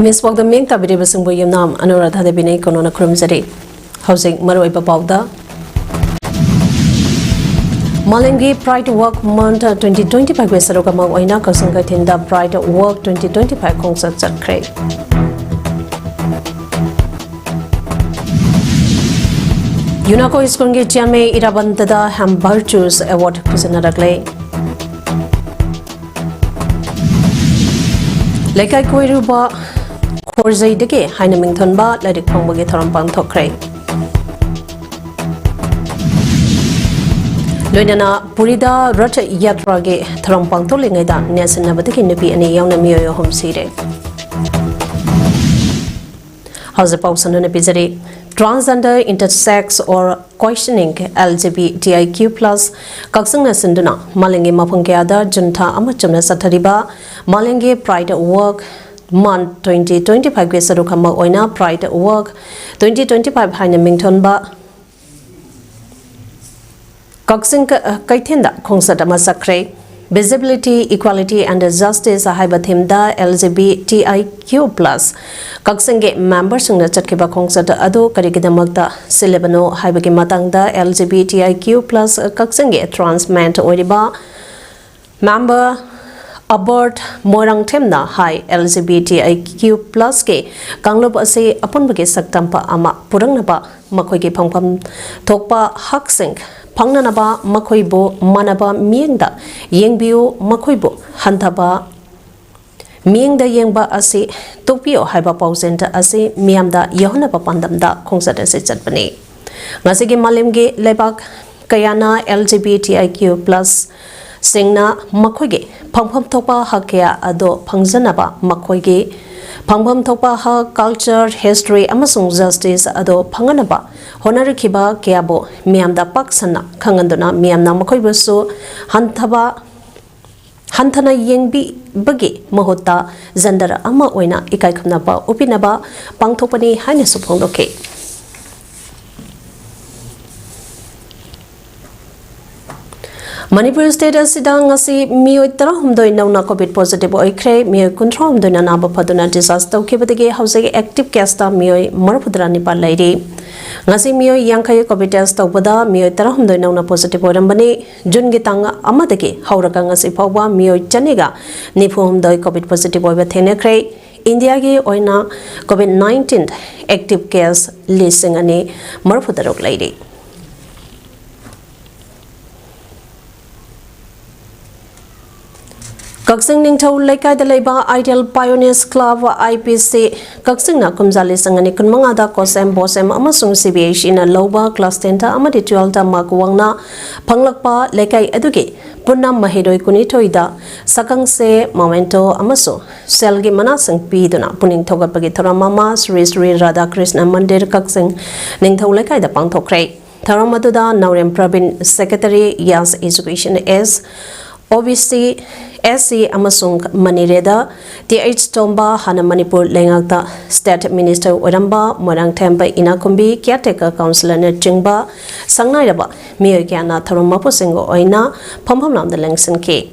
Miss Walk the Ming Tabidi Basumbo Yam Anuradha de Bine Konona Krumzari. Housing Maroi Babauda. Malengi Pride Work Month 2025 Wesaroka Waina Kasanga Tinda Pride Work 2025 concerts at Cray. Unaco is going to Jame Irabandada Hamburchus Award Kusanadagle. Lekai Koiruba Korzai Deke, Heinemington Ba, Lady Pongbogi Tharampang Tokre. Loinana Purida Rata Yadrage Tharampang Tolingeda, Nesan Nabatiki Nipi and Yana Mio Home City. How's the Pausan on a Pizzery? Transgender, intersex, or questioning LGBTIQ+, Kaksanga Sinduna, Malengi Mapungiada, Junta Amachumna Satariba, Malengi Pride Work Month 2025 Gesarukama Oina, Pride Work 2025 Heinemington Ba, Kaksing Kaitenda, Kongsata Masakre. Visibility, Equality and Justice Haibathimda LGBTIQ+. Kaksenge members ng Chatkiba Kongsata Ado Karikidamagda Silebano Haibagi Matangda LGBTIQ+ Kaksenge Transment Oriba Member Abort Morang Temna Hai LGBTIQ+ ke Kanglop Ase Apunbagi Saktampa Ama Purangnaba Makoigi Pangpam Tokpa Haksing Pangnanaba Makoibo Manaba Miengda Yengbiu Makoibo Hantaba Miengda Yengba Ase Tokpio Haiba Pausenta Ase Miamda Yohanaba Pandamda Kongsata Sitbani. Ngasigi Malimge Lebak Kayana LGBTIQ+ Singna Makoige Pangpam Topa Hakea Ado Pangzanaba Makoige Pangpam Topa Ha Culture, History, Amasung Justice Ado Panganaba Honarikiba Kiabo Miamda Paksana Kangandona Miamna Makoibusu Hantaba Hantana Yengbi Bagi Mahota Zandara Ama Oina Ikaikunaba Upinaba Pangtopani Hainasupondoke. Manipur State Sidang Asi Mio Tarahumdoi Nona COVID positive Oikre, Mio Control Dona Naba Paduna disaster Kibadigi Housing active casta Mio Morpudrani Lady. Nasi Mio Yankai COVID test of Bada, Mio Tarahumdoi Nona positive Orambani, Jungitanga Amadaki, Haurakangasi Pawa, Mio Janiga, Nipumdoi COVID positive over Tenekre, India Gi Oina COVID-19 active case listing ani Morpudarok Lady. Kaksing Ningtau Lekai the Leba Ideal Pioneers Club IPC Kaksing na Kumzali Sangani Kunmangada Kosem Bosem Amasung CBH in a Loba Class Tenta Amadi 12 Makuangna Panglakpa Lekai Eduki Punam Mahidoi Kunitoida Sakang Se Momento Amaso Selgi Manasang Piduna Puning Togapagi Toramama Sri Sri Radha Krishna Mandir Kaksing Ningtau Lekai the Pangtokre Taramatuda Naurem Prabin Secretary Yas Education S OBC SC Amasung Manireda TH Tomba Hana Manipur Lengakta State Minister Oramba Morang Tempa Inakumbi Caretaker Councillor Jingba Sangnayaba Miokiana Tharumapusingo Oina Pampamlam the Lengsen K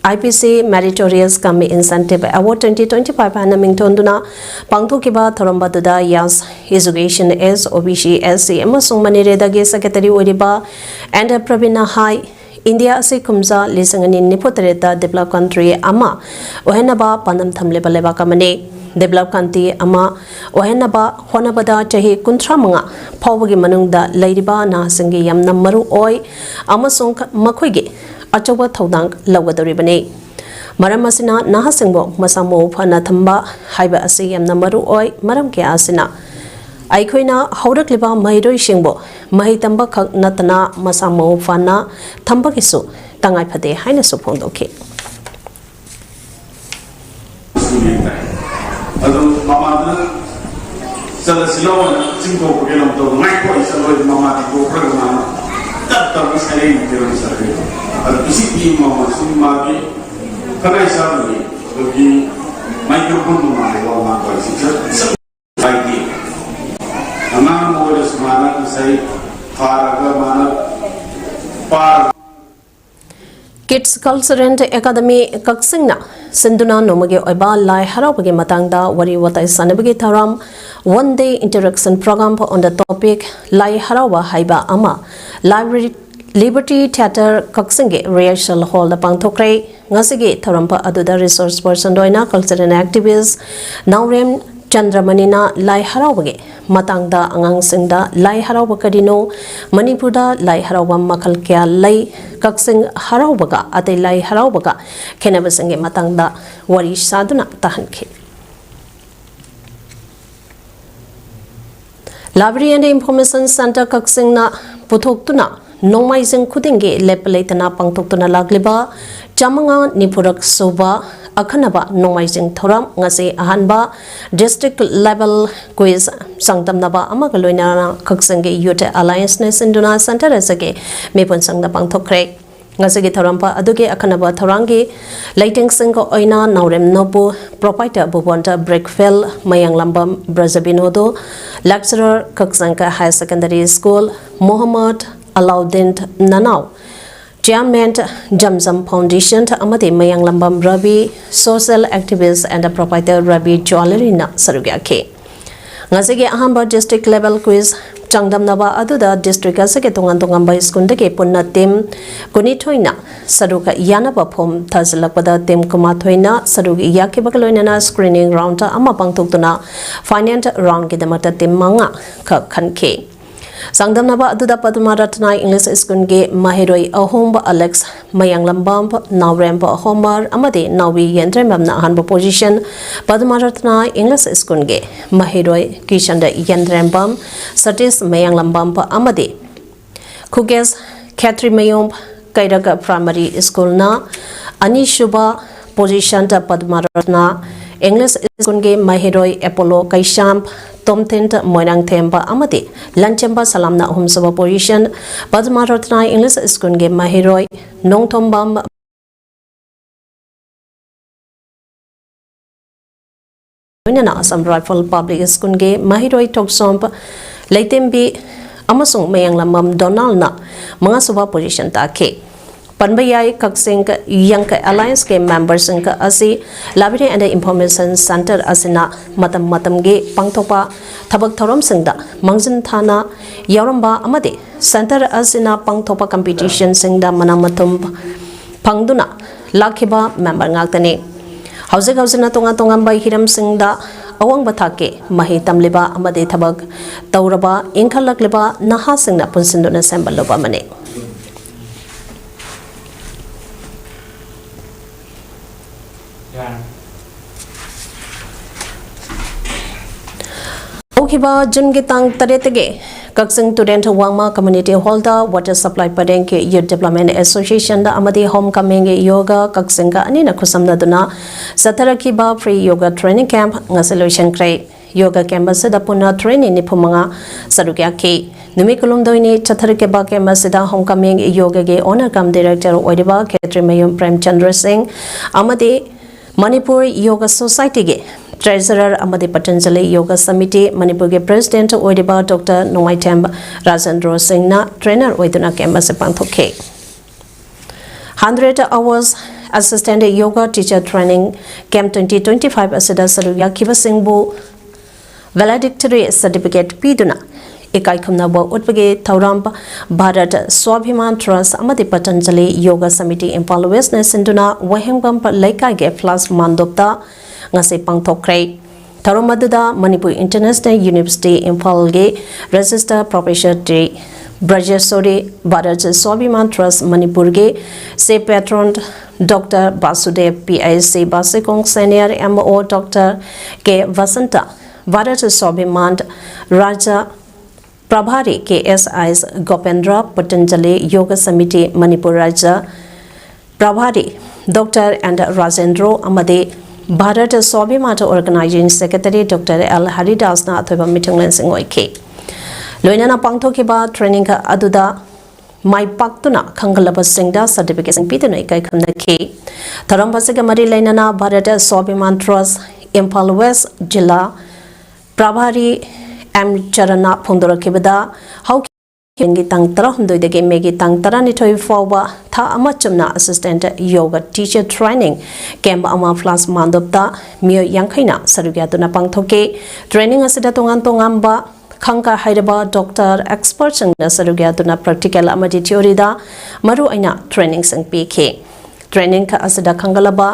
IPC Meritorious Kami Incentive Award 2025 Hanamington Duna Pangtukiba Tharamba Duda Yas Education S OBC SC Amasung Manireda Ge Secretary Oriba and Pravina High India se kumza lisangani nipotareta developed country ama ohenaba panam thamleba leba kamane developed country ama ohenaba honabada chahi kuntramanga phawgi manungda leiriba na sangi yamna maru oi amasung makhoige achoba thodang lawgadoribane maram asina nahasengbo masamo phana thamba haiba ase yamna maru oi maram ke asina Aikoina Haurakliba Maidoi Shingbo, Mahitamba Kak Natana Masamo Fana, Tambakisu, Tangai Pade, Highness of Pondoke. Kids Cultural Academy Kaksingna Sinduna Nomage Oba Lai Haraoba Matangda Wari Watai Sanabagi Taram 1-day interaction program on the topic Lai Haraoba Haiba Ama Library Liberty Theatre Kaksinge Rehearsal Hall Pangthokre Ngasige Tarampa Aduda Resource Person Doina Cultural Activists Naurem Chandramanina Lai Haraoba Matangda Angang Singda Lai Haraoba Kadino Manipurda Lai Haraoba Makalkya Lai Kaksing Haraobaga Ate Lai Haraobaga Kenabasange Matangda Wari Saduna Tahanke Library and Information Center Kaksingna Putoktuna Nomaising Kudinge Lepalatana Pangtoktuna Lagliba Chamanga Nipurak Soba Akanaba Nomaising Thoram Ngase Ahanba District Level Quiz Sangtamnaba Amagaloina Kaksange Youth Alliance Nesinduna Center Asage Mepon Sangda Pangtokre Ngasagi Thorampa Aduge Akanaba Thorangi Lighting Singo Oina Naurem Nobu Proprietor Bubonta Breakfell Mayang Lambam Brazabinodo Lecturer Kaksanka High Secondary School Muhammad Alauddin Nanau Chairman Jamzam Foundation Amade Mayang Lambam Rabi Social Activist and the Proprietor Rabi Joalerina Sarugyake Ngasige Ahamba District Level Quiz Changdam Naba Aduda District Asake Tongan Tongamba Skundake Punna Tim Kunitoina Saruka Yanaba Pom Tazalapada Tim Kumatoina Saruki Yaki Bakaloina Screening Round Amapang Tuktuna Finance Round Gidamata Tim Manga Kanke Sangdam Naba Aduda Padmaratna English Skunge Mahiroi Ahomba Alex Mayang Lambam Nauremba Homar Amade Nawi Yendremamna Hanba Position Padmaratna English Skunge Mahiroi Kishanda Yendrembam Satis Mayang Lambam Amade Kuges Katri Mayom Kairaga Primary School Na Anishuba Position Padmaratna English Skunge Mahiroi Apollo Kaishamp Tomtent Moinang Temba Amade Lanchamba Salamna Homsaba Position Padmaratna English Skunge Mahiroi Nong Tombam Assam Rifle Public Skunge Mahiroi Toksomp Laitembi Amasung Mayang Lambam Donalna Mangasuba Position Take Panbayai Kaksing Young Alliance Game Members Asi Library and Information Center Asina Matam Matamge Pangtopa Tabak Thorom Singda Mangzin Thana Yaramba Amade Center Asina Pangtopa Competition Singda Manamatum Pangduna Lakiba Member Ngaktani House Housena Tonga Tongamba Hiram Singda Awang Batake Mahi Tamliba Amade Tabak Tauraba Inkalak Liba Naha Singna Punsinduna Sembaloba Mane Okiba Jungitang Taretage Kaksing Student Wangma Community Holder Water Supply Padenke Youth Development Association da Amadi Homecoming Yoga Kaksinga Anina Kusamna Duna Satarakiba Free Yoga Training Camp Ngaselution Kray Yoga Campus da Puna Training Nipumanga Sarukyake Numikulum Doini Chatarikeba Campus da Homecoming Yoga Ge Honor Cam Director Oidiba Ketri Mayum Prem Chandra Singh Amadi Manipur Yoga Society Ge Treasurer Amadi Patanjali Yoga Committee Manipur Ge President Oidiba Dr. Nomaitem Rajendra Singh na Trainer Oiduna Campus Pangthoke 100 hours Assistant Yoga Teacher Training Camp 2025 Asida Saruya Kiba Singh Valedictory Certificate Piduna Ikai Kumnaba Utpage Tauram Bharat Swabhiman Trust Amadi Patanjali Yoga Committee Impal West Nesinduna Wahemgam Laikai Ge Plus Mandopta Ngase Pangthokre Taromaduda Manipur International University Impal Ge Register Professor T Brajesori Bharat Swabhiman Trust Manipur Ge Se Patron Dr. Basudev PIC Basikong Senior MO Dr. K Vasanta Bharat Swabhiman Raja Prabhari KSI's Gopendra Patanjali Yoga Committee Manipur Raja Prabhari Dr. and Rajendra Amade Bharat Swabhimata Organizing Secretary Dr. L. Haridas na Athoba Mitunglen Singoike Loinana Pangthokiba Training Aduda Mai Paktuna Kangalaba Singda Certification Pituna Ikai Kumnake Tarambasiga Mari Lainana Bharat Swabhiman Trust Impal West Jilla Prabhari M. Charana Pondora Kibada, how Hingi tang tara humdoi degi megi tang tara ni thoi fawba tha ama chumna assistant yoga teacher training camp ama flas mandopta mio yangkhaina sarugya tuna pangthoke training asida tongan tongamba khangka hairaba doctor expert sang sarugya tuna practical amadi theory da maru aina training sang pk training ka asida khangalaba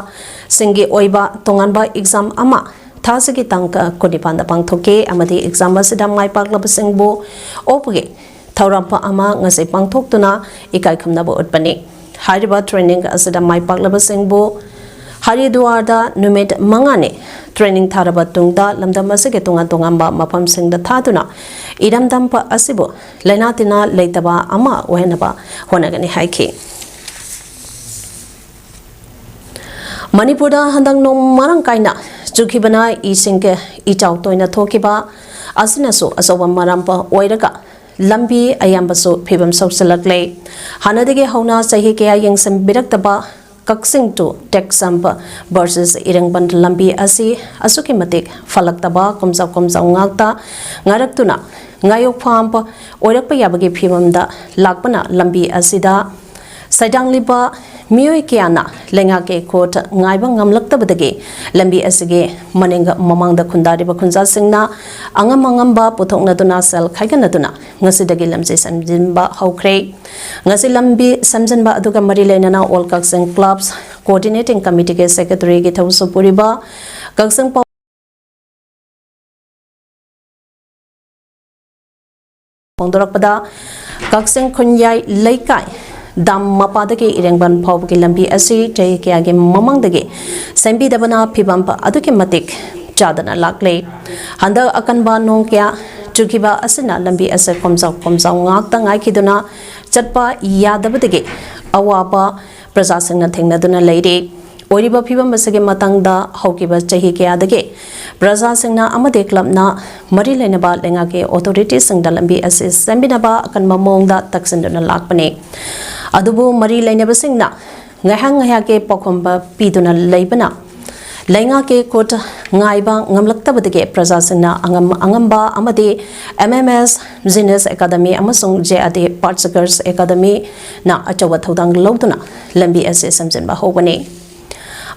singi oiba tonganba exam ama thasagi tangka kodipanda pangthoke amadi exam asida mai paklaba singbo opge Taurampa ama ngasi pangthok tuna ikai khamna bo utpani hariba training asida mai paklaba singbo Haridwarda numit mangane training tharaba tungda lamdam asige tunga tungamba mapam singda thaduna iramdampa asibo lainatina leitaba ama ohenaba honagani haiki Manipurda handang no marang kaina chukibana isingke ichau toina thokiba asinaso asoba marampa oiraga Lambi ayambaso phibam sausalakle hanadege hauna sahi kya yengsam biraktaba kaksing to texampa versus irangban lambi asi asuki matik falaktaba komsa ngakta ngaraktuna ngayok phampa oirakpa yabagi phibamda lakpana lambi asida Sadangliba Mui Kiana Lenga ke court Ngaiba Ngamlaktabadagi Lambi Asige Maninga Mamang the Kundari Bakunza Singna Angamangamba Putong Naduna Sel Kaiganaduna Ngasidagi Lamsi Samjimba Haukre Ngasi Lambi Samjanba Aduga Marilenana All Kaksing Clubs Coordinating Committee Secretary Gitauso Puriba Kaksing Pondorakpada Kaksing Kunyai Laikai Dam mapadagi irengban phawgi lambi asi jai kyage mamangdagi sembi dabana phibampa aduki matik chadana lakle handa akanba nong kya chukiba asina lambi ase komsa ngakta ngai khiduna chatpa yadabadagi awaba prasasana thengnaduna leire oriba phibam asage matangda haukiba jahi kyadagi prasasana amade clubna mari lenaba lengake authority singda lambi ase sembinaba akanba mongda taksinduna lakpane Adubu Mari Lainabasingna, Ngahang Hake Pokomba Piduna Labana, Lenga ke Kot Ngaiba Ngamlaktabadege Prasasana Angamba Amade MMS Zinnes Academy Amasung JAD Partsakers Academy na Achawathodang Loduna, Lambi Ase Samson Bahobane.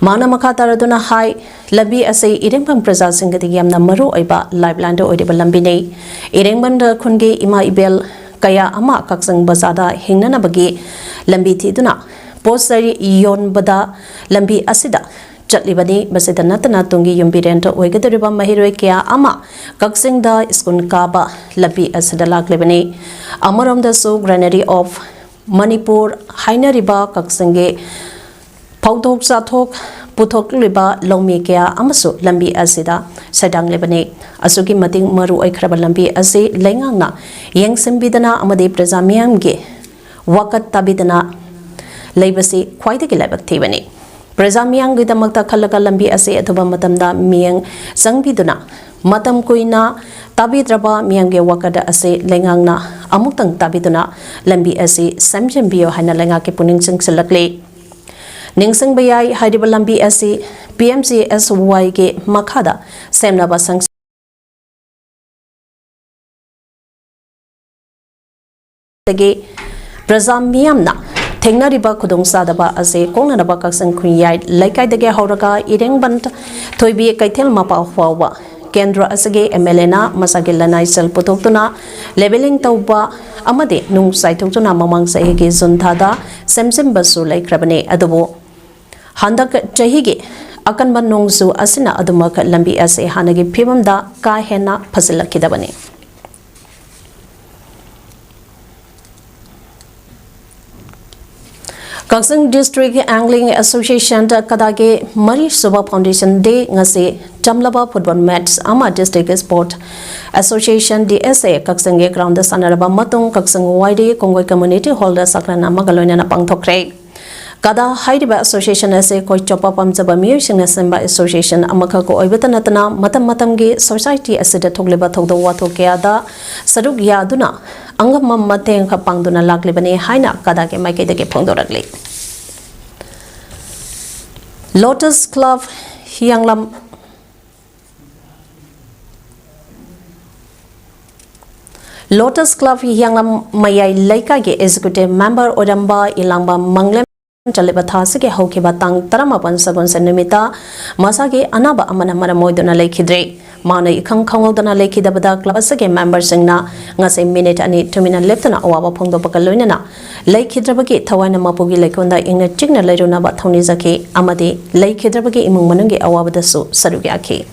Mana Makataraduna High, Labi Ase Iringban Prasasingati Yamna Maru Eba, Livelando Odiba Lambine, Iringbanda Kunge Ima Ibel. Kaya ama kaksang bazada hingnana bagi lambi tiduna posari yon bada lambi asida chatlibani basida natana tungi yumbirento oigadariba mahiroi kya ama kaksing da iskun kaba lambi asida laklibani amaramda so granary of Manipur hainariba kaksange paudok sathok puthok liba lomi kya amasu lambi asida sadang lebani asuki mating maru aikraba lambi ase lengangna yengsembidana amade prajamiyam ge wakat tabidana leibasi khwaidagi laibak thibani prajamiyam ge damakta khalaga lambi ase athuba matamda miyang sangbiduna matam koina tabidraba miyang ge wakada ase lengangna amuktang tabiduna lambi ase samjembiyo hana lenga ke puning singsalakle Ningsang bayai hariba lambi asi PMCSY ke makhada semnaba sang tege prajamiyamna thengnariba khudongsadaba ase kongnaba kaksang khunyai laikai dege hauraga irengban thoibi kaithel mapa hwawa Kendra asage MLA masage lanai sel putoktuna leveling tauba amade nung saitokuna mamang sahige junthada semsem basu laikrabane adubo Handak Jahigi Akanba Nongsu Asina Adumak Lambi as a Hanagi Pimamda Kai Hena Pasila Kidabani. Kaksang District Angling Association Kadage Mari Suba Foundation Day Ngasi Jamlaba Football Match Ama District Sport Association DSA Kaksang Ground the Sanaraba Matung Kaksang Wide Kongoi Community Holder Sakrana Magaloina Pangtokre. Kada Haidiba Association as a Koi Chopa Pamzaba Musing Assemba Association Amakako Oibatanatana Matamgi Society as a Togliba Tog the Watokeada Saduk Yaduna Angamam Mateng Kapangduna Laklibani Haina Kadake Make the Pondoragli Lotus Club Hyanglam Lotus Club Yanglam Mayai Laika ge executive member Odamba Ilamba Manglem Chaliba Thasike Hokiba Tang Taramapan Sagun Senimita Masagi Anaba Amana Maramoidana Lakidre Mana Ikang Kongodana Laki Dabada Clubasake member Singna Ngase minute ani 2 minute left na Awa Pondo Bakalunana Laki Drabaki Tawana Mapugi Lakunda in a Chigna Leruna Batonizaki Amadi Laki Drabaki Imungi Awabadasu Sarugiaki.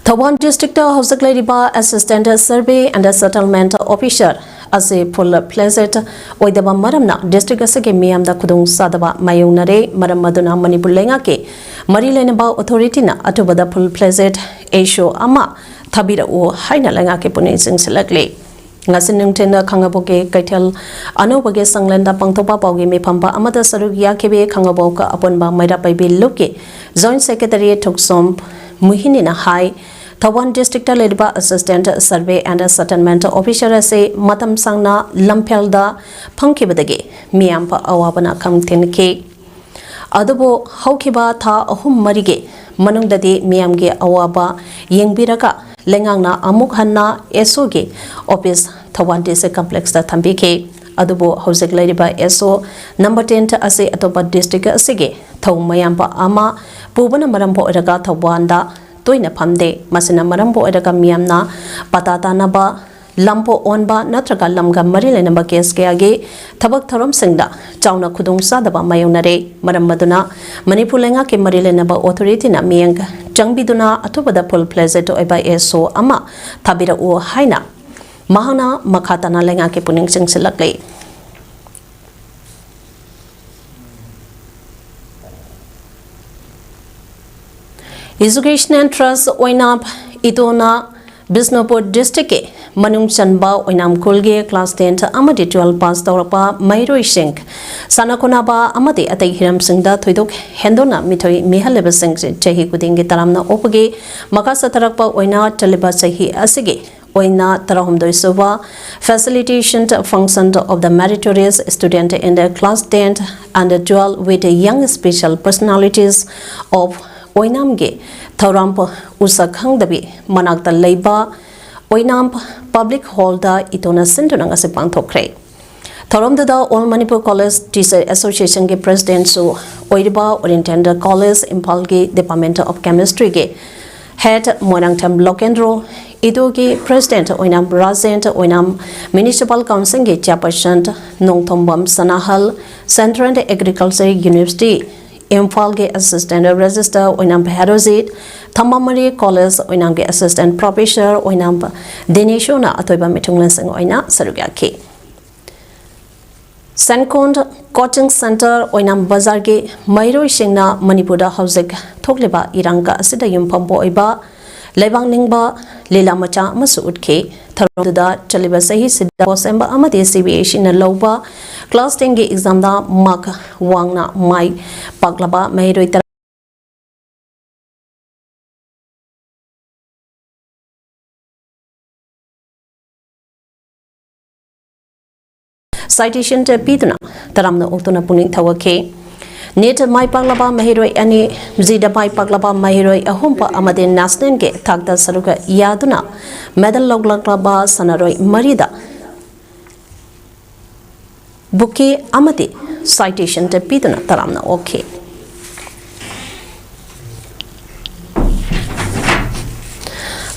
Tawan District House Ladiba Assistant Survey and a Settlement Officer as a full pleasant Oidaba Maramna District Asake Miam da Kudung Sadaba Mayunare Maramaduna Manipulengake Marilenaba Authority na Atubada full pleasant Aisho Ama Tabira O Haina Langake Punising Selectly. Ngasinung tenda Kangaboke Kaitel Anobage Sanglanda Pangtopa Paugi Me Pampa Amata Sarugia Kebe Kangaboka upon Ba Maida Pai Luke Joint Secretary Tuksom Muhinina High Tawan District Lediba Assistant Survey and Settlement Officer say Matam Sangna Lampelda Punkibadage Miampa Awabana Kamtin K. Adobo Haukiba Tha Ahum Marige Manungdadi Miamge Awaba Yengbiraka Lengangna Amukhanna Esoge Office Tawan District Complex da Tambike Adobo Housek Lediba Eso number 10 Ase Atoba District Asige Thau Mayampa Ama Pubana Marampo Eraga Tawanda Toina Pamde, Masina Marambo Edaka Miamna, Patata Naba, Lampo Onba, Natraga Lamga Marilenaba Keske, Tabak Taram Singda, Chauna Kudung Sadaba Mayonare, Maramaduna, Manipulenga Ke Marilenaba Authority na Miang, Jangbiduna, Atubada Pul Pleasure to Eba Eso Ama, Tabira U Haina, Mahana Makatana Lenga Ke Puning Sing Silakli. Education and Trust Oinap Itona Bisnopur District Manung Chanba Oinam Kulge Class 10 Amadi 12 Pass Dorapa Mairoi Sink Sanakonaba Amadi Atay Hiram Singda Thuiduk Hendona Mitoi Mihaleba Sing Chehi Kudingi Taramna Opage Makasa Tarakpa Oina Taliba Chehi Asige Oina Tarahumdoi Sova facilitation function of the meritorious student in the Class 10 and the dual with the young special personalities of Oinamge Thauramp Usakhang Dabi Manakta Leiba Oinamp Public Hall da Itona Sintunang as a Pantokre. Thauramda All Manipur College Teacher Association ge President Su Oiriba Orientender College Impalge Department of Chemistry ge Head Monangtam Lokendro Idoge President Oinam Razent Oinam Municipal Council ge Chairperson Nongthombam Sanahal Central Agriculture University Impalge Assistant Register Oinam Herozit, Tamamari College Oinamge Assistant Professor Oinam Denishona Atoiba Mitunglansing Oina Sarugaki. Sankond Coaching Center Oinam Bazarge Mairo Shingna Manipuda Hausek Tokleba Iranga Sida Yumpambo Iba Lebang Ningba Lila Macha Masudke Taroda Chaliba Sahi Sida Bosemba Amadi CBH in a Loba Class 10 exam da Mak Wangna Mai Paglaba Mairo Citation to Pituna Taramna Utuna Puning Tawake Neta Mai Paglaba Mahiroi Ani Zida Mai Paglaba Mahiroi Ahumpa Amadin Nasnenge Tagda Saruka Yaduna Medal Loglaklaba Sanaroi Marida Buki Amati citation to Pituna Taramna okay.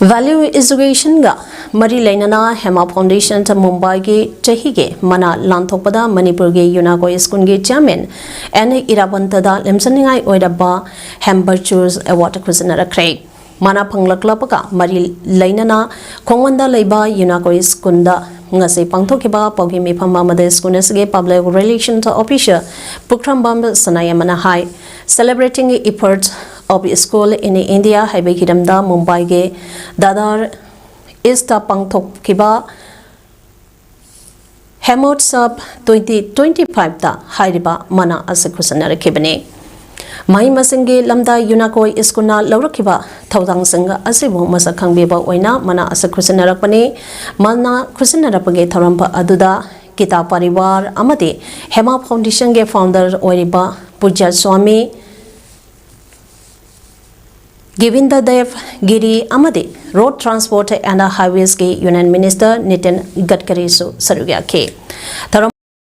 Value education ga Mari Lainana Hema Foundation to Mumbai ge Chahige Mana Lanthopada Manipur ge Yunago School ge Chairman and Irabantada Lemsaningai Oidaba Hamburchers Award Kusinara Craig Mana Panglaklapaka Mari Lainana Kongwanda Leba Yunago Skunda Ngase Pangtokiba Pogi Mipama Made Skunesge Public Relations Officer Pukrambam Sanayamana High celebrating the efforts of school in India Haibekidamda Mumbai ge Dadar Ista Pangtokiba Hemot Sub 2025 da Haidiba Mana Asekusanara Kibane Mai Masingi Lamda Yunakoi Iskuna Laurakiba Taudang Sanga Asibu Masakang Biba Oina Mana Asekusanarapane Mana Kusinarapage Tarampa Aduda Kita Parivar Amati Hema Foundation ge founder Oiriba Puja Swami Givinda Dev Giri Amadi, Road Transport and Highways Ki Union Minister Nitin Gadkari Su Sarugya Ke.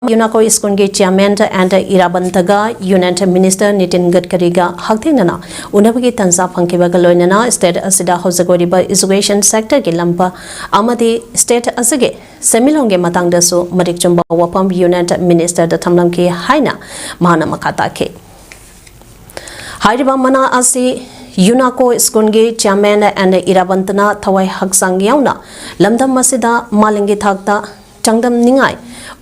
Yunako Iskungi Chairman and Irabantaga Union Minister Nitin Gadkari ga Haktinana, Unabagi Tansa Pankibagaloinana, State Asida Hosagoriba Education Sector Gilampa, Amadi State Asage, Semilonge Matangdasu, Marikchumba Wapam Union Minister the Tamlamki Haina, Mahana Makata Ke. Haidiba Mana Asi Yunako Iskungi Chairman and Irabantana Tawai Haksang Yauna, Lamdam Masida Malingi Takta, Changdam Ningai,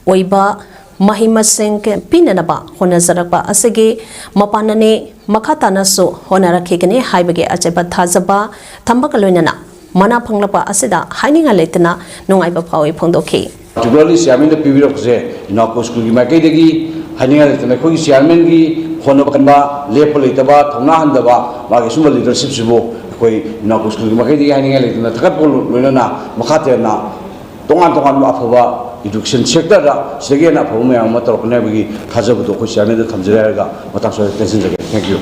Oiba Mahima Sink Pinanaba, Honazaraba Asagi, Mapanane, Makatanasu, Honarakigane, Haibage Acheba Tazaba, Tambakaluinana, Mana Panglapa Asida, Haininga Letana, Nungaiba Pawi Pondoki. Particularly, Siamin the period of the Nakoskugi Makadegi, Haininga Letana, Siamin. Honokamba, Lepolitaba, Tonahandaba, Magisuma leadership Sibo, Nakusku, Makadi, and the Takapul, Luna, Makatena, Tongan Afova, education sector, Segana, Pome, Matter of Navigi, Kazabuto, Kushan, the Tanzera, Mataso, thank you.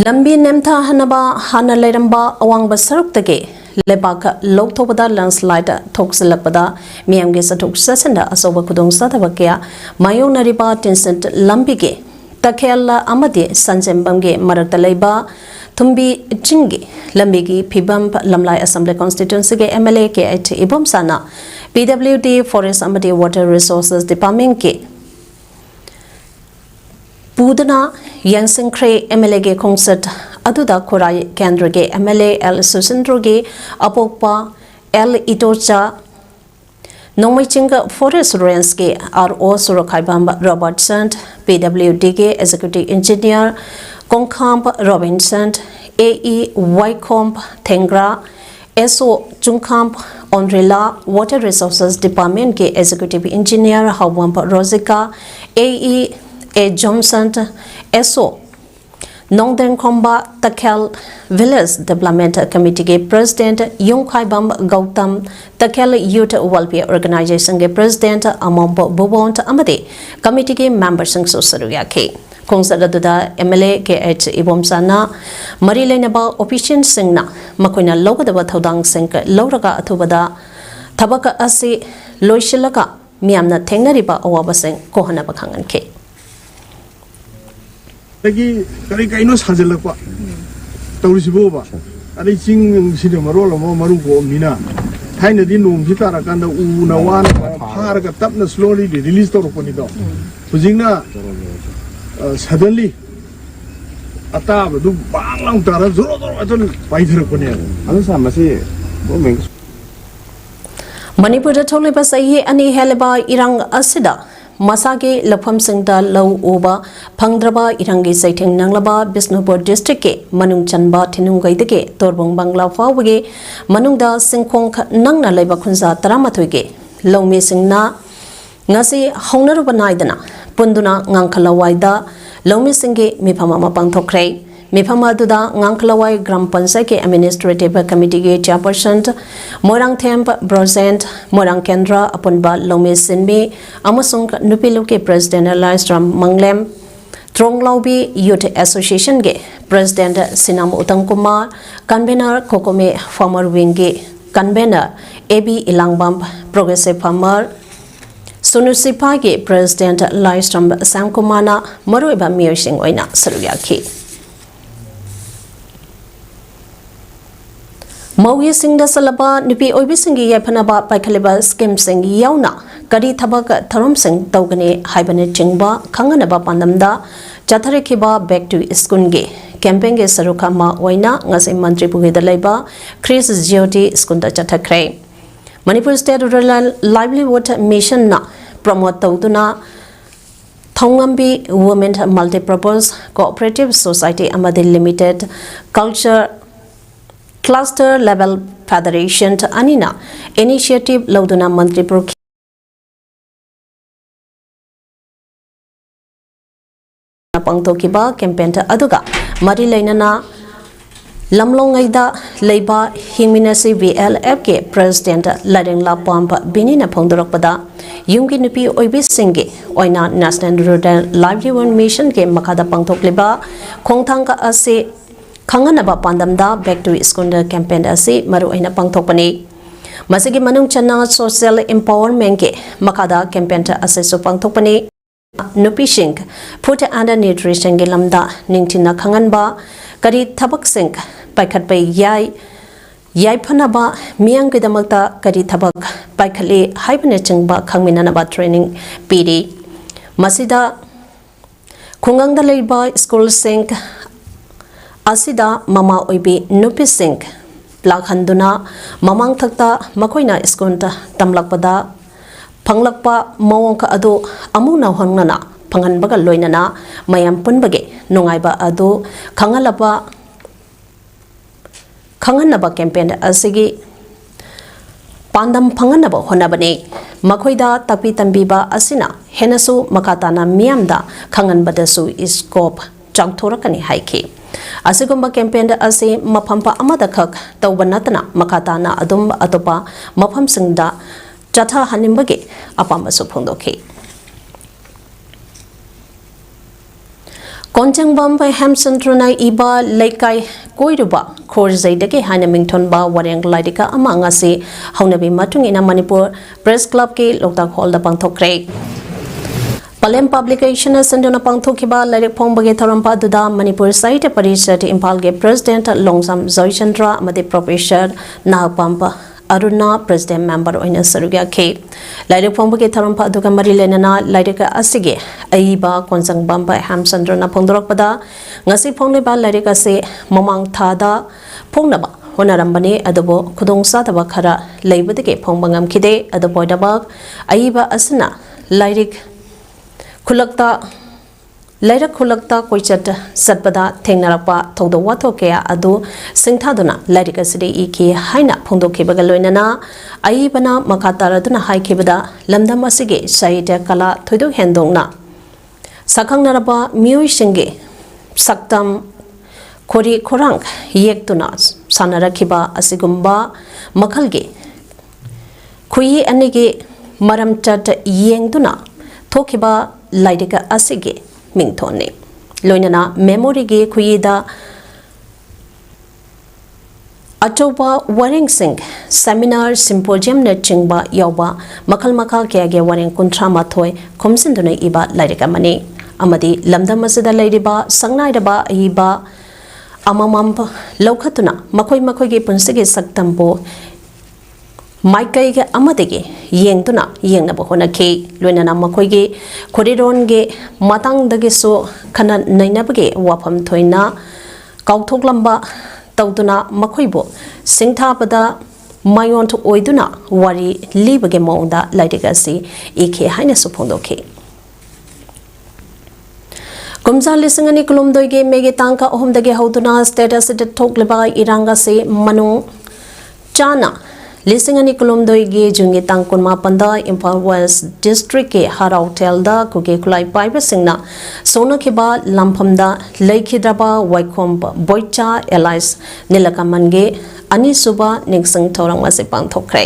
Lambi Nemta Hanaba, Hana Ledamba, Awang Basaruk the Gay. Lebaka Loktopada landslide Toxelapada, Miamgesa Toxasenda, Asoba Kudong Satavakia, Mayona Riba Tinsent Lambige, Takela Amadi, Sanjembamge, Marataleba, Tumbi Chingi, Lambigi, Pibam, Lamlai Assembly Constituency, MLA K at Ibomsana, PWD Forest Amadi Water Resources Department K. Pudana Yangsing Kray MLA concert Aduda Korai Kendrage MLA L Susindroge Apokpa L Itocha Nomichinga Forest Renske RO Sorokaibamba Robertson PWD Executive Engineer Kongkamp Robinson AE Wycomb Tengra SO Jungkamp Onrila Water Resources Department Ke Executive Engineer Hawampa Rosika AE A. Johnson, SO, Nongden Komba Takel Village Development Committee President Yongkaibam Gautam, Takel Youth Welfare Organization President Amombo Bobont Amade, Committee Members and Sosaruyake. Kongsadada MLA KH Ibomsana, Marilenaba Opician Singna, Makwina Logadaba Todang Sink, Loraga Atubada, Tabaka Asi, Loishilaka, Miamna Teneriba Awabasing, Kohanabakangan K. Lagi kali kaino sajelakwa tawrisiboba ari ching sinema rolo mo marugo mina haina din num hitara kanda una wan harga tapna slowly release to ruponi do hujingna suddenly atab du banglang tara zoro zoro aton paithira kone anu samasi bo Manipur Toliba Sahi Ani Heleba Irang Asida Masage Lapam Singda Low Oba Pangdraba Irangi Saiting Nanglaba Bisnupur District Manung Chanba Tinungai Deke Torbong Bangla Fawage Manungda Singkong Nangna Leba Kunza Taramatuige Low Missingna Ngasi Honorabanidana Punduna Ngankalawaida Low Missingi Mipama Pangtokre Mipama Duda Ngankalawai Gram Pansake Administrative Committee Chairperson Morang Temp Brosent Morang Kendra Apunba Lomi Sinbi Amasung Nupiluke President Lystrom Manglem Tronglaubi Youth Association Ge President Sinam Utangkumar Convener Kokome Farmer Wingi Convener AB Ilangbam Progressive Farmer Sunusipage President Lystrom Samkumana Maruiba Mirsing Oina Saruyaki Maui Singda Salaba, Nupi Obisingi Yapanaba, Paikaliba, Skim Sing Yauna, Kari Tabaka, Tarum Sing, Togane, Hibane Chingba, Kanganaba Pandamda, Jatarekiba, back to Iskungi, Camping Sarukama, Waina, Ngasi Mantri Pugi the Leba, Chris Jyoti, Skunda Chatakre. Manipur State Rural Livelihood Mission na, Promote Tauduna, Tongambi Women Multipurpose Cooperative Society Amadi Limited, Culture Cluster Level Federation to Anina Initiative Lauduna Mantri Pro Pangtokiba campaign to Aduga Marilainana Lamlongaida Leba Himinasi VLFK President Lading La Pampa Binina Pondoropada Yungi Nupi Oibisingi Oina National Rural Livelihood Mission Game Makada Pangtokliba Kongtanga Ase खंगनबा पांदमदा back to school campaign असी मरु अइना पांगथोकपनी मसिगी मनुंग चन्ना social empowerment के मखादा campaign असेसु पांगथोकपनी नुपीसिंग food and nutrition के lambda निंगथिना खंगनबा करी थबक सिंग पाइखटपै याइफनबा मियांग के दमकता करी थबक पाइखले हाइबने चिंगबा खंगमिननबा ट्रेनिंग पीरी मसिदा खुंगंगदा लेबा स्कूल सिंग असिदा ममा ओइबी नुपी सिंग लाखंदुना ममांग थक्ता मखोइना स्कूलता तमलकपदा फंगलकपा मवंग अदो अमुना हंगना फंगनबगा लोइनना मयाम पुनबगे नुंगाइबा अदो खंगनबा कैंपेन असिगी पांदम फंगनबा होनबने मखोइदा तपी तंबीबा असिना हेनसु मकाताना मियामदा खंगनबदसु स्कोप चांगथोरकनी हाइखी असिगुम्बा कैंपेन असे मफमपा अमदखक तौबा नतना मकाताना अदुम अतोपा मफमसिंगदा चथा हनिम्बगे अपामसु फोंदोखी कोंचंगबम हेमसंट्रना इबा लेकाई कोइरुबा खोरजैदगे हाना मिंगथोनबा वरेंग लाइदिका अमांगासे हौनबी मतुंगिना मणिपुर प्रेस क्लब के लोकताक हॉलदा पांगथोक्रे पलेम पब्लिकेशन संदोना पांगथोखिबा लाइरिक फोंबगे थरंपा दुदा मणिपुर साहित्य परिषद इम्फाल के प्रेसिडेंट लोंगसम जयचंद्र अमदे प्रोफेसर नागपांपा अरुणा प्रेसिडेंट मेंबर ओइना सरुग्या खे लाइरिक फोंबगे थरंपा दुगा मरि लेनना लाइरिक असिगे अइबा कोंजंगबम हेमचंद्रना फोंदोरकपदा ngasi फोंलेबा लाइरिक असे ममांग थादा फोंनबा होनरंबने अदबो खुदोंसादबा खरा लेबदगे फोंबंगम खिदे अदबोइदबक अइबा असना लाइरिक खुलकता कोइचट सतपदा थेंगनरपा थौदो वाथो कया अदु सिंथादुना लाइरिक असदे इके हाइना फोंदोखेबगा लोइनना अइबना मखातारदुना हाइखेबदा लमदम असिगे साहित्य कला थोइदो हेंदोंगना सखंगनरपा मियोइसिंगे सक्तम खोरी खोरांग येक्तुना सानरखिबा असिगुम्बा मखलगे खुई अनिगे मरम चट येंगदुना थोखिबा लाइरिका असिगे मिंगथोने लोइनना मेमोरी गे खुईदा अचौबा वरेंग सिंह सेमिनार सिम्पोजियम न चिंगबा यावबा मखल मखा के वरेंग कुंथ्रा माथोय खोमसिंदुना इबा लाइरिका मने अमदी लमदम असदा लाइरिबा संगनाइदबा इबा अममम लौखतुना मखोय गे पुंसिगे सक्तंबो माइकैगे अमदेगे येंगदुना येंगनबो होनखे लोइनना मखोयगे खोरिरोनगे मातांगदगेसो खना नैनबगे वाफम थोइना काउथोकलंबा तौदुना मखोयबो सिंथाबदा मायोन थो ओइदुना वारी लीबगे मौंदा लाइदिगासी एखे हाइना सुफोंदोखे कुमजा लिसिंगनी कुलुमदोइगे मेगे तांका ओहमदगे हौदुना स्टेटस दे थोकलेबा इरांगासे मनु चाना लिसिंगनी कुलुमदोइगे जुंगे तांकुनमा पंदा इम्फाल वेस्ट डिस्ट्रिक्ट के हराउ टेलदा कुगे खुलाई पाइबा सिंगना सोनखिबा लंफमदा लेखिद्रबा वाइखोम बोइचा एलाइस नीलकमनगे अनिसुबा निंगसिंग थौरंग मासे पांगथोखरे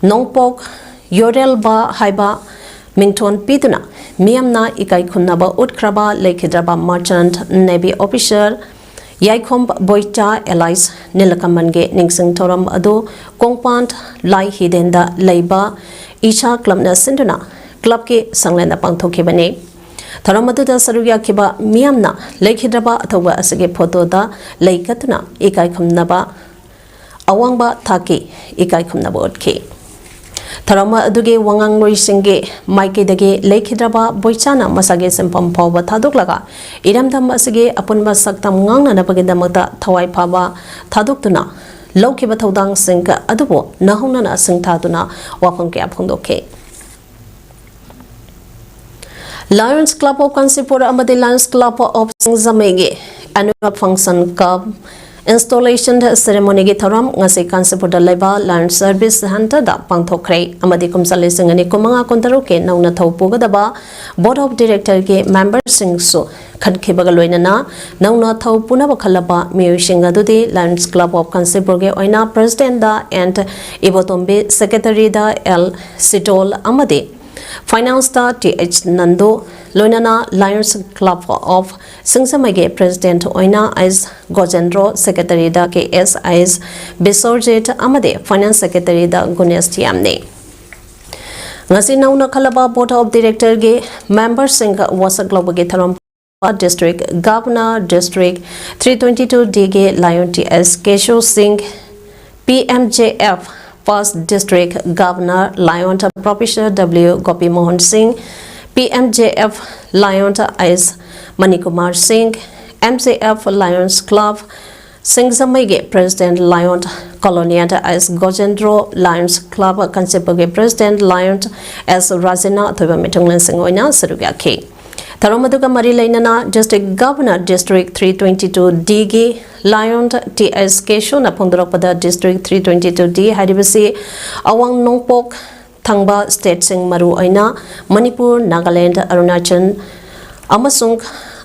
नोंगपोक योरेलबा हाइबा मिंगथोन पीदुना मियमना इकाई खुन्नबा उठख्रबा लेखिद्रबा मर्चेंट नेवी ऑफिसर याइखोम बोइचा एलाइस नीलकमनगे निंगसिंग थौरम अदो कोंगपांट लाई हिदेंदा लेबा ईशा क्लबना सिंदुना क्लब के संगलेंदा पांगथोखिबने थौरम अदुदा सरुयाखिबा मियमना लेखिद्रबा अथवा असगे फोटोदा लेकतुना इकाई खुमनबा अवांगबा थाके इकाई खुमनबा उठखे थरम अदुगे वंगांग लोइसिंगे माइकेदगे लेखिद्रबा बोइचाना मसागे सिंपम फावबा थादोकलगा इरमदम असगे अपुनबा सक्तम ngangnanabagidamata thawai phaba thadokduna lawkiba thodang singka adubo nahongnana singthaduna wafang kya phongdokhe Lions Club of Kansipur amade Lions Club of Singzamege annual function cup installation ceremony ge thoram ngase Kansipur da leba Lions Service Center da pangthokre amade kumsale singani kumanga kontaru ke nauna thaupuga daba board of director ke member sing so khadkhibaga loinana nauna thaupuna bakhalaba miyusing adudi Lions Club of Kansipur ge oina president da and ibotombe secretary da L Sitol amade Finance Star T.H. Nando, Loinana Lions Club of Singsamage President Oina as Gojendro, Secretary da KS as Besorjet Amade, Finance Secretary da Gunes Tiamne. Ngasi nauna kalaba Board of Director ge member Singh was a global getaram District Governor District 322 DG Lion T.S. Kesho Singh PMJF First District Governor Lion Professor W. Gopi Mohan Singh PMJF Lion as Manikumar Singh MCF Lions Club Singsamage President Lion Coloniata as Gojendro Lions Club Kansipage President Lion as Razina Thoba Mitunglan Singoina Sarugaki Taramaduga Mari Lainana District Governor District 322 DG Lion TS Kesho na Pondoropada District 322D Hadibasi Awang Nongpok Thangba State Sing Maru Aina Manipur Nagaland Arunachal Amasung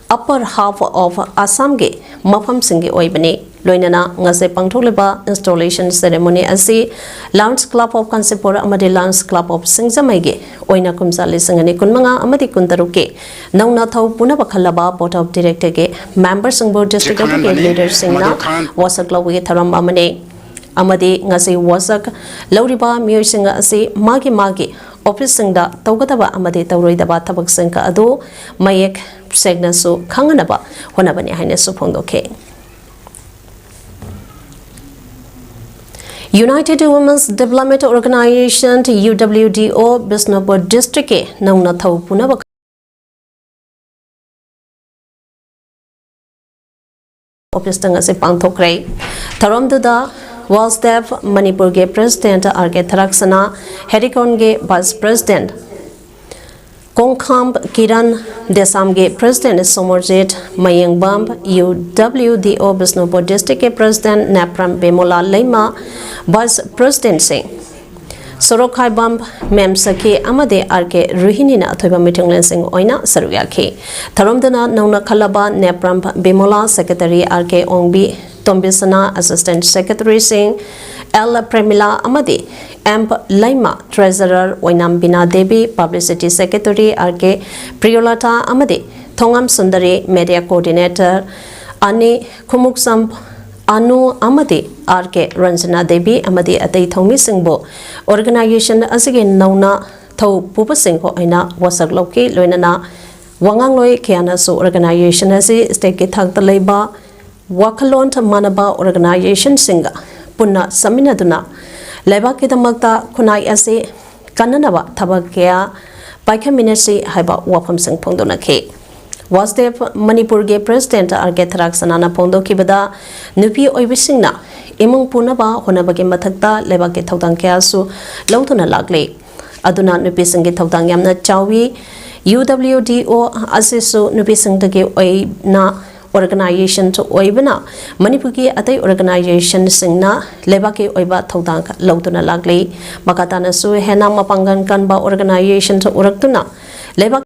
upper half of Assam ge Mafam Singi Oibani Loinana Ngase Pangtoliba installation ceremony asi Lions Club of Kansipura Amadi Lions Club of Singsamage Oina Kumsali Singani Kunmanga Amadi Kuntaruke Nauna Thau Puna Bakalaba Board of Director ge members ng board district leaders Singna Wasak Lawi Tharamba Mane Amadi Ngasi Wasak Lauriba Musinga asi Magi Office Singda Togataba Amadi Tauridaba Tabak Sinka Ado Mayek Segnasu Kanganaba Honabani Hainesu Pondoke. United Women's Development Organization UWDO Bisnapur District Nauna Thau Punabak Office Tangase Pangtokre Taramduda Walsdev Manipur Ge President Arge Tharaksana Herikon Ge Vice President Kongkamp Kiran Desamge President Somorjit Mayang Bamb UWDO Bisnupur District President Napram Bemola Lema Vice President Singh Sorokai Bamb Memsaki Amade Arke Ruhinina Athoba Mitunglen Singh Oina Saruyaki Taramdana Nauna Kalaba Napram Bemola Secretary Arke Ongbi Tombisana Assistant Secretary Singh L. Premila Amadi M. Laima Treasurer Oinam Bina Devi Publicity Secretary R.K. Priolata Amadi Thongam Sundari Media Coordinator Ani Kumuksam Anu Amadi R.K. Ranjana Devi Amadi Atei Thongmi Singbo Organization Asige Nauna Thau Pupa Singho Aina Wasak Loki Loinana Wangangloi Kiana Su Organization Asi State Thak Taleba Wakalon Manaba Organization Singa Punna Saminaduna Lebaki the Magda Kunai Ase Kananaba Tabakea Paikaminasi Haiba Wapam Sing Pondona K. Was there Manipur Ge President Argetrak Sanana Pondo Kibada Nupi Oibisingna Imung Punaba Honabagi Matakta Lebaki Tautankeasu Lotuna Lagli Aduna Nupi Singi Tautang Yamna Chawi UWDO Asisu Nupi Singtake Oina Organization to Oibana, Manipuki Ate Organization Singna, Lebaki Oiba Tautank, Lotuna Lagli, Makatana Su Hena Mapangan Kanba Organization to Uraktuna, Lebak.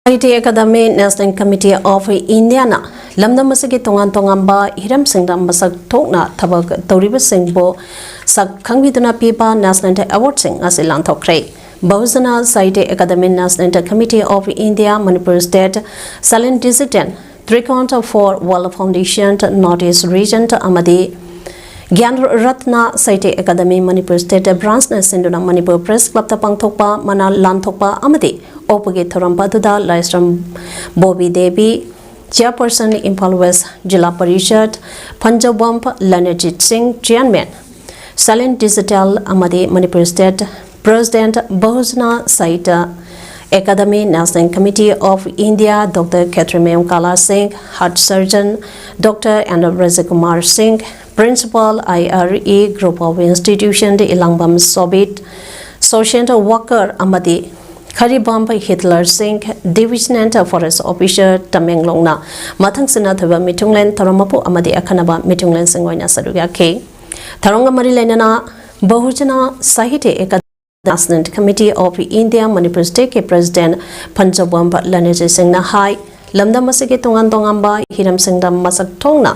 IT Academy National Committee of Indiana Lamda Masaki Tongan Tongamba Hiram Singdam Masak Tokna Tabak Toriba Singbo Sak Kangviduna Pipa National Award Sing as Ilan Tokre Bahusana Site Academy National Committee of India Manipur State Silent Dissident 3 count for Wall Foundation Northeast Region Amadi Gyan Ratna Site Academy Manipur State Branch na Sinduna Manipur Press Club Tapang Thokpa Mana Lan Thokpa Amadi Opage Thorampa Duda Laistram Bobby Devi Chairperson Impal West Jilla Parishad Panjabamp Lanajit Singh Chairman Silent Digital Amadi Manipur State President Bahusna Site Academy National Committee of India, Dr. Catherine Kala Singh, Heart Surgeon, Dr. Raja Kumar Singh, Principal IRE Group of Institution, Ilangbam Sobit, Social Worker Amadi, Karibam Hitler Singh, Division Forest Officer Tamenglongna, Matang Senatava Mitunglen, Taramapu Amadi Akanaba, Mitunglen Singwina Saduga K. Taronga Marilenana, Bahujana Sahiti Academy. National Committee of India Manipur State President Panjabam Laneji Singh Nahai Lamda Masake Tongan Tongamba Hiram Singh Masak Tongna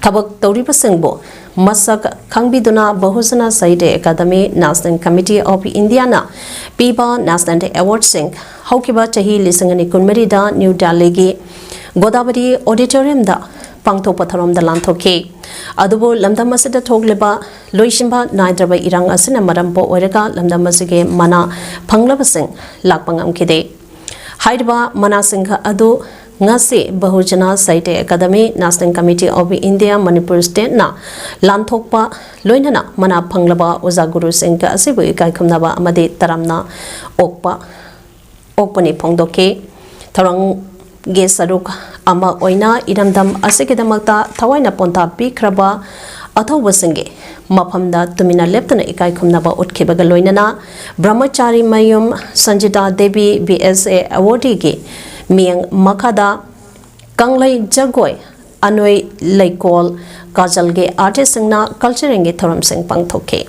Tabak Tauripa Singbo Masak Kangbiduna Bahusana Saide Academy National Committee of India na Piba National Award Singh Haukiba Chahi Lisangani Kunmerida New Delhi Godavari Auditorium da Pangto Patarom da Lantoke Adubo Lamdamasida Togleba Loishimba Naidraba Irang Asina Marampo Orega Lamdamasige Mana Panglabasing Lakpangam Kide Haidba Manasingha Adu Ngasi Bahujana Saite Academy National Committee of India Manipur State na Lantokpa Loinana Mana Panglaba Uzaguru Singha Asibu Ikaikumnaba Amadi Taramna Okpani Pongdoke Tarang Gesaruk Ama Oina Iramdam Asikidamata Tawaina Ponta Bikraba Athowasinge Mapamda Tumina Leptana Ikai Kumnaba Utkebaga Loinana Brahmachari Mayum Sanjita Devi BSA Awardigi Miang Makada Kanglai Jagoi Anoi Laikol Kajalge Artisangna Culturingi Thoram Singh Pangthoke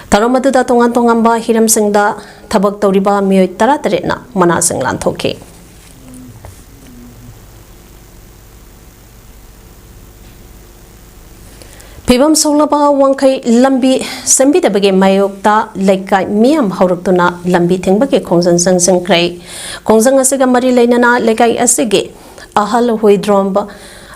Taramatuda Tongan Tongamba Hiram Singda Tabak Toriba Mioy Taratarena Manasing Lanthoke Pibam Solaba Wankai Lambi Sambi the Bage Mayokta Lekai Miam Horutuna Lambi Tingbake Kongsan Sang Kray Kongsan Asiga Mari Lenana Lekai Asige Ahal Huidromba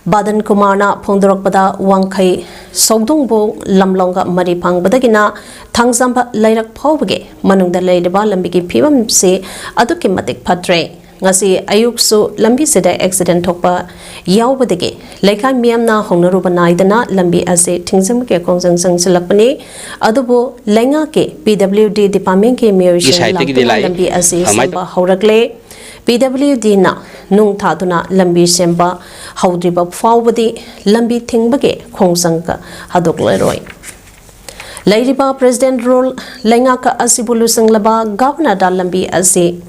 Badan Kumarna Pondorok Bada Wankai Sogdungbo Lamlonga Mari Pang Badagina Tangzamba Lairak Pobage Manung the Ladeba Lambiki Pibam Se Adukimatic Patre Ngasi Ayuksu Lambi Seda accident Topa Yaubadege Leka Miamna Honoruba Naidana Lambi Ase Tingsamke Kongsan Sang Silapani Adubo Lenga ke PWD Department ke Miotion Lambi Ase Samba Horakle PWD na Nung Tatuna Lambi Semba Haudriba Fawadi Lambi Tingbage Kongsangka Hadokleroi Ladiba President Role Lengaka Asibulu Sanglaba Governor da Lambi Ase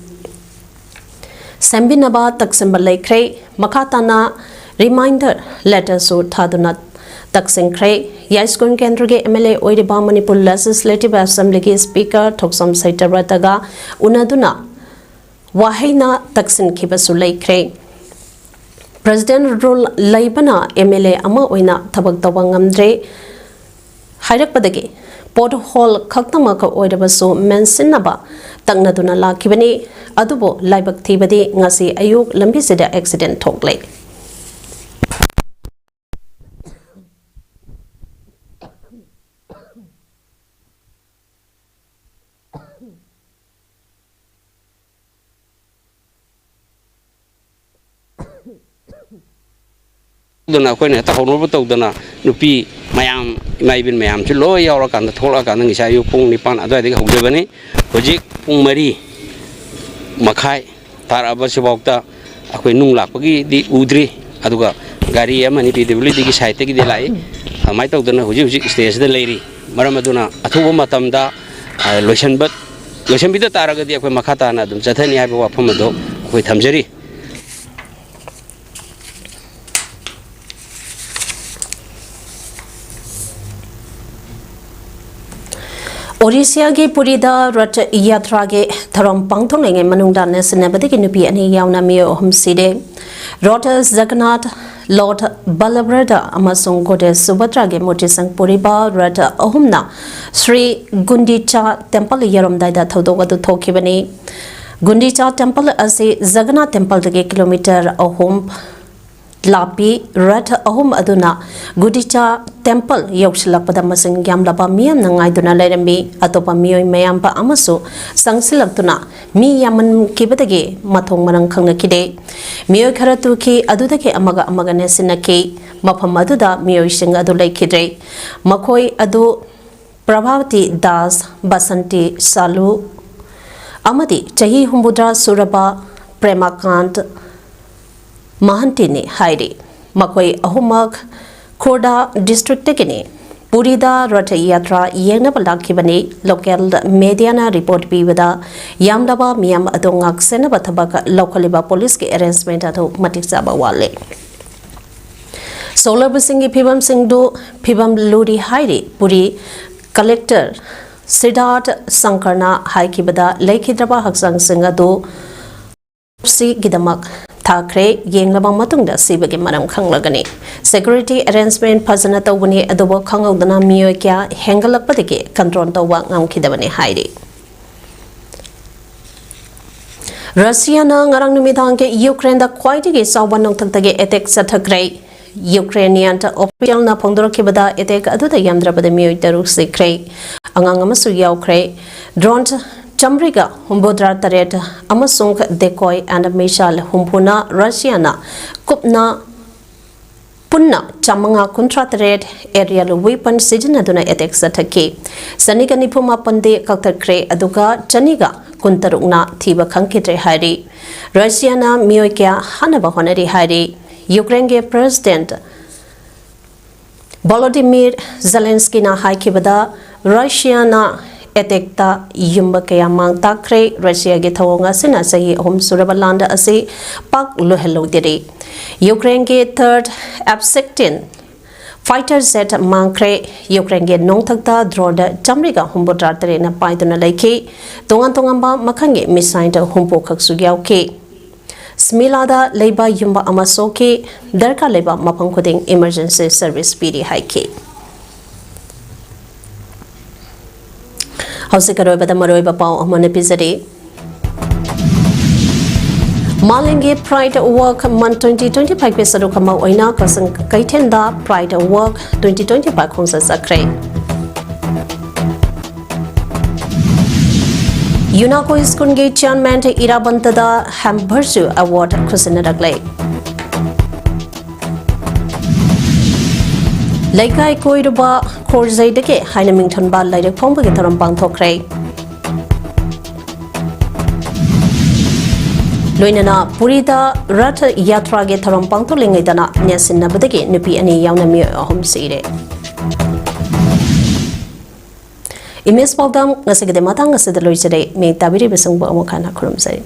Sambinaba Taksimba Lakre, Makatana reminder letter so Tadunat Taksin Kray, Yaiskun Kendruge MLA Oidiba Manipur Legislative Assembly Speaker Toksam Saita Rataga, Unaduna Wahina Taksin Kibasu Lakre. President Rule Laibana MLA Ama Oina Tabak Tawangamdre Hairak Padagi. Port Hall Kaktamaka Oidabaso Mensinaba Tangnaduna La Kibani Adubo Laibak Tibadi Ngasi Ayuk Lambisida accident Togle. Dona ko na ta hono to dona nupi mayam mai bin mayam chu lo yaw kan ta thola kan ngi sayu pung ni pan adai de hogde bani hojik pung mari makhai tar aba sibokta akoi nung lak pagi di udri aduga gari amani PWD gi site gi de lai mai to dona hojik stage de leiri maram aduna athuba matam da lotion bi da taraga di akoi makhata na dum chathani ha ba pham do akoi thamjari Orisia ge Purida Rat Yatra ge Tharam Pangthong nge Manungda Nesanabadi ki nupi ani yauna mio homside Rotas Zaganat Lord Balabrada Amasung Goddess Subhadra ge Motisang Puriba Rat Ahumna Sri Gundicha Temple Yaram Daida Thodoga to Tokibani Gundicha Temple ase Zaganat Temple ge kilometer ahum Lapi Rat Ahum Aduna Gudicha Temple Yokshilapada Masing Yamlaba Miam Nangaiduna Leremi Atopa Mio Mayampa Amasu Sangsilaptuna Mi Yaman Kibadage Matong Manang Kangakide Mio Karatuki Adudake Amaga Amaganesinake Mapamaduda Mio Shing Adulay Kidre Makoi Adu Prabhavati Das Basanti Salu amadi chahi humbudra suraba premakant mahantini hairi makoi ahumak khoda district tekini Purida Ratha Yatra Yengnaba Lakibani local media na report bivada yamdaba miyam adongak senaba thabak localiba police ke arrangement atu matik saba wale solar busingi phibam singdu phibam luri hairi puri collector Siddharth Sankarna haikibada laikhidraba haksang singadu si gidamak Thakre yenglaba matungda sibagi maram khanglagani security arrangement phajana tawbani adobo khangawdana miyoy kya hengalakpadagi control tawwa ngamkhidabani hairi Russia na ngarang numidang ke Ukraine da khwaidagi sawban nongthakdagi attack sathakre Ukrainian ta official na phongdorkhibada attack aduda yamdrabada miyoy taruk sikre angang amasu yaukre drone Chamriga Humbodra Taret Amasung Decoy and Mishal Humpuna Russiana Kupna Punna Chamanga Kuntra Taret aerial weapon Sijinaduna attack Sataki Sanika Nipuma Pande Kaktakre Aduga Chaniga Kuntaruna Tiba Kankitre Hari Russiana Mioikia Hanaba Honari Hari Ukraine President Volodymyr Zelensky na haikibada Russiana attack ta yumba kaya mang takre Russia ge thawonga sina sahi hom surabalanda ase pak lohelo diri Ukraine ge third F-16 fighter jet mangkre Ukraine ge nongthakta droda chamriga humbodra tare na paiduna laiki tongan ba makhange missile ta humpo khaksu gyauke Smilada leiba yumba amasoke darka leiba mapang khuding emergency service piri haike Hausikaroi bada maroi ba pau amane pizari Malinge Pride Work Month 2025 pe saru kama oina kasang kaithenda Pride Work 2025 khongsa sakre UNESCO Skunge Chairman Irabantada Hambursu Award khusina raklai Laikai koiruba khorzai deke haina mingthon ba lairak phongba ge tharam pangthokre Loinana Purida Ratha Yatra ge tharam pangtholingai dana nyasinna badege nupi ani yauna mi ahom sire Imes PAODAM ngasige de matang ngaside loisere me tabiri besangba amokhana khurumsai